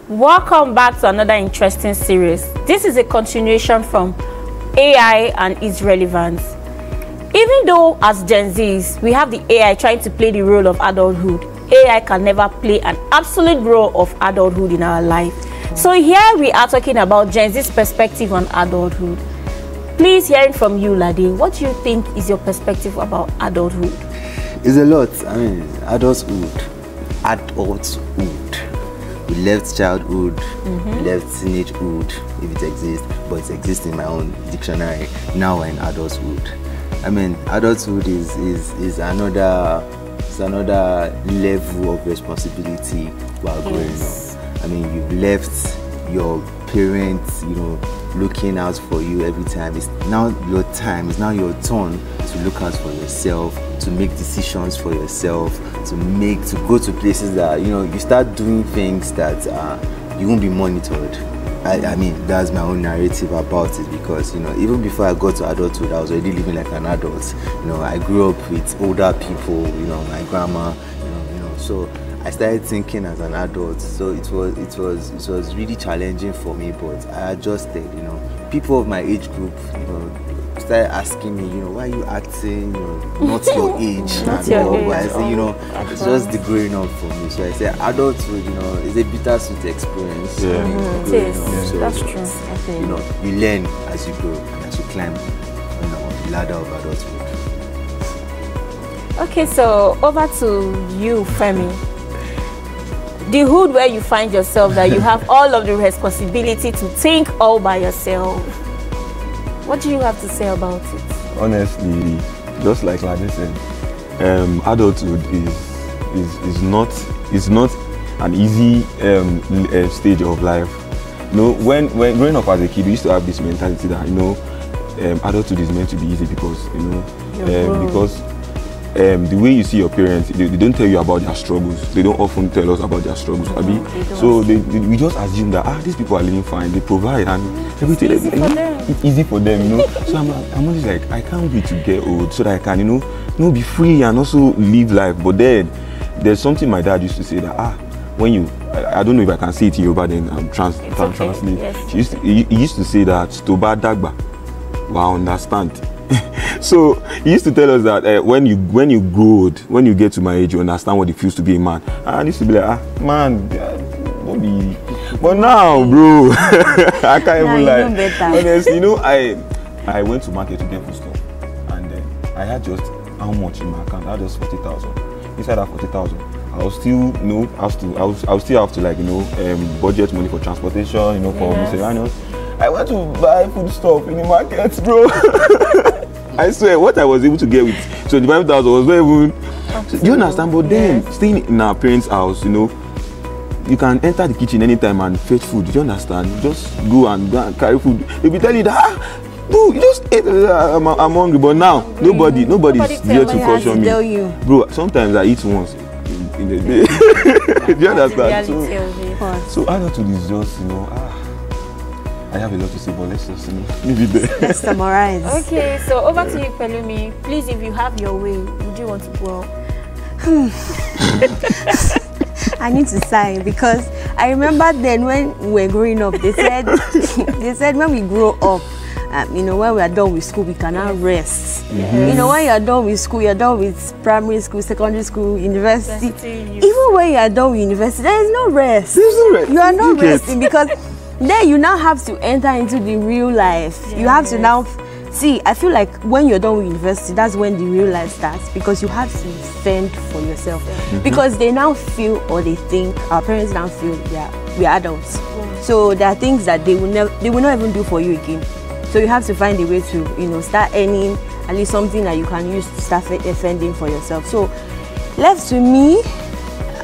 Welcome back to another interesting series. This is a continuation from AI and its relevance. Even though as Gen Zs, we have the AI trying to play the role of adulthood, AI can never play an absolute role of adulthood in our life. So here we are talking about Gen Z's perspective on adulthood. Please, hearing from you, Lade, what do you think is your perspective about adulthood? It's a lot. I mean, adulthood. We left childhood, we left teenagehood, if it exists, but it exists in my own dictionary. Now we're in adulthood. I mean, adulthood is another level of responsibility while growing up. I mean, you've left your parents, looking out for you every time. It's now your time. It's now your turn to look out for yourself, to make decisions for yourself, to go to places that you start doing things that you won't be monitored. I mean, that's my own narrative about it, because even before I got to adulthood, I was already living like an adult. I grew up with older people, my grandma, so I started thinking as an adult. So it was really challenging for me, but I adjusted. People of my age group, started asking me, why are you acting, not your age? Not your age. I say, it's just the growing up for me. So I say, adulthood, is a bittersweet experience. Yeah. It is. So, that's true. You learn as you grow and as you climb, the ladder of adulthood. Okay, so over to you, Femi. The hood where you find yourself, that you have all of the responsibility to think all by yourself. What do you have to say about it? Honestly, just like Lade said, adulthood is not an easy stage of life. When growing up as a kid, we used to have this mentality that adulthood is meant to be easy because the way you see your parents, they don't tell you about their struggles. They don't often tell us about their struggles, so we just assume that these people are living fine. They provide and everything. It's easy for them, So I'm always like, I can't wait to get old so that I can, be free and also live life. But then there's something my dad used to say that when you, I don't know if I can say it in Yoruba, then I'm translate. Yes. He used to say that Toba Dagba, wow, understand. So he used to tell us that when you grow old, when you get to my age, you understand what it feels to be a man. And I used to be like, man, don't be. But now, bro, I can't even lie. Honestly, I went to market to get food stuff, and then I had just how much in my account? I had just 40,000. Inside that 40,000, I was still, I will still have to budget money for transportation, for miscellaneous. I went to buy food stuff in the market, bro. I swear, what I was able to get with 25,000 was not even. Do you understand? But then, staying in our parents' house, you can enter the kitchen anytime and fetch food. Do you understand? You just go and carry food. They'll be telling you that, bro, you just ate. I'm hungry. But now, nobody's there to caution me. Bro, sometimes I eat once in the day. Do you understand? So adulthood is just, I have a lot to say, but let's just leave it there. Let's summarize. Okay, so over to you, Pelumi. Please, if you have your way, would you want to grow up? I need to sigh because I remember then when we were growing up, they said when we grow up, when we are done with school, we cannot rest. When you are done with school, you're done with primary school, secondary school, university. Even when you are done with university, there is no rest. There's no rest. You are not resting because then you now have to enter into the real life. You have to now see. I feel like when you're done with university, that's when the real life starts, because you have to fend for yourself. Because they now feel, or they think, our parents now feel, we are adults. So there are things that they will not even do for you again. So you have to find a way to start earning at least something that you can use to start fending for yourself. So left to me,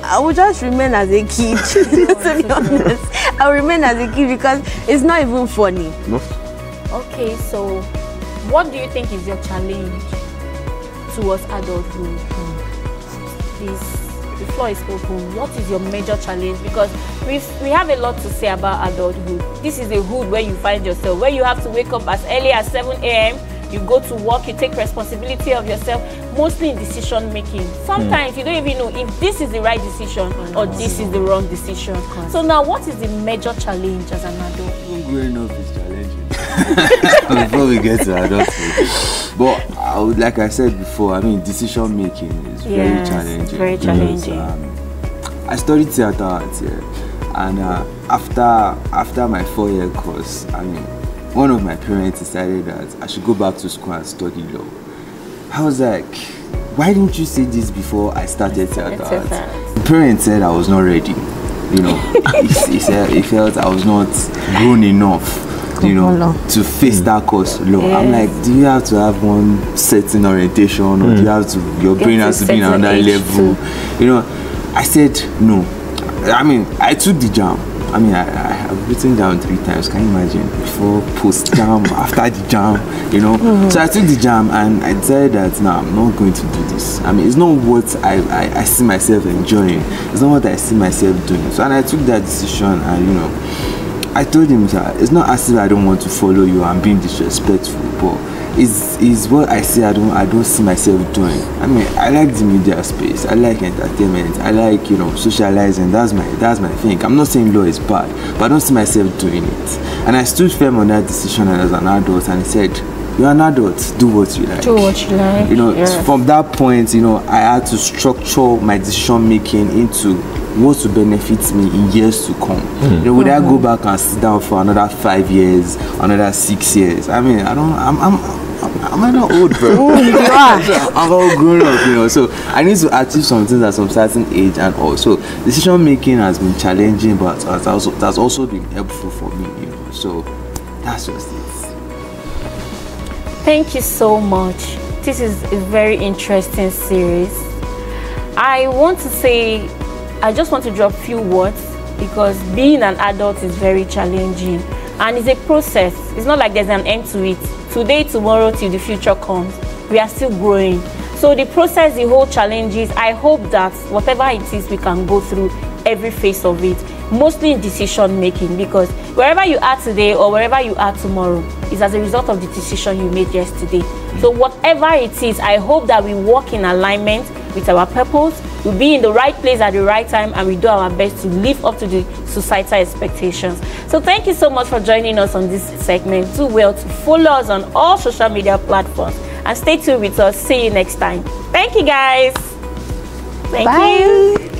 I will just remain as a kid. To be honest, I will remain as a kid because it's not even funny. No. Okay, so what do you think is your challenge towards adulthood? Please, the floor is open. What is your major challenge? Because we have a lot to say about adulthood. This is a hood where you find yourself, where you have to wake up as early as 7 a.m. you go to work, you take responsibility of yourself, mostly in decision making. Sometimes you don't even know if this is the right decision or this is the wrong decision. So now, what is the major challenge as an adult? Growing up is challenging. Before we get to adulthood. But like I said before, I mean, decision making is very challenging. Very challenging. I studied theater arts here, and after my 4-year course, I mean, one of my parents decided that I should go back to school and study law. I was like, why didn't you say this before I started theater arts? My parents said I was not ready. You know, he said he felt I was not grown enough, you know, to face that course law. I'm like, do you have to have one certain orientation, or do you have to, your brain has to be on another level? You know, I said no. I mean, I took the jam. I mean, I have written down 3 times. Can you imagine? Before, post jam, after the jam, you know. So I took the jam and I decided that no, I'm not going to do this. I mean, it's not what I see myself enjoying. It's not what I see myself doing. So, and I took that decision, and you know, I told him that it's not as if I don't want to follow you. I'm being disrespectful, but is what I say I don't see myself doing. I mean, I like the media space, I like entertainment, I like, you know, socializing. That's my thing. I'm not saying law is bad, but I don't see myself doing it. And I stood firm on that decision as an adult, and I said, you're an adult, do what you like. Do what you like. You know, from that point, you know, I had to structure my decision making into what will benefit me in years to come. You know, would I go back and sit down for another 5 years, another 6 years? I mean, I'm not old, bro. I'm all grown up, you know. So I need to achieve some things at some certain age, and also decision making has been challenging, but that's also been helpful for me, you know. So that's just it. Thank you so much. This is a very interesting series. I just want to drop a few words, because being an adult is very challenging, and it's a process. It's not like there's an end to it. Today, tomorrow, till the future comes, we are still growing. So the process, the whole challenges, I hope that whatever it is, we can go through every phase of it, mostly in decision making, because wherever you are today or wherever you are tomorrow is as a result of the decision you made yesterday. So whatever it is, I hope that we work in alignment with our purpose, we'll be in the right place at the right time, and we do our best to live up to the societal expectations. So thank you so much for joining us on this segment. Do well to follow us on all social media platforms, and stay tuned with us. See you next time. Thank you, guys. Thank you.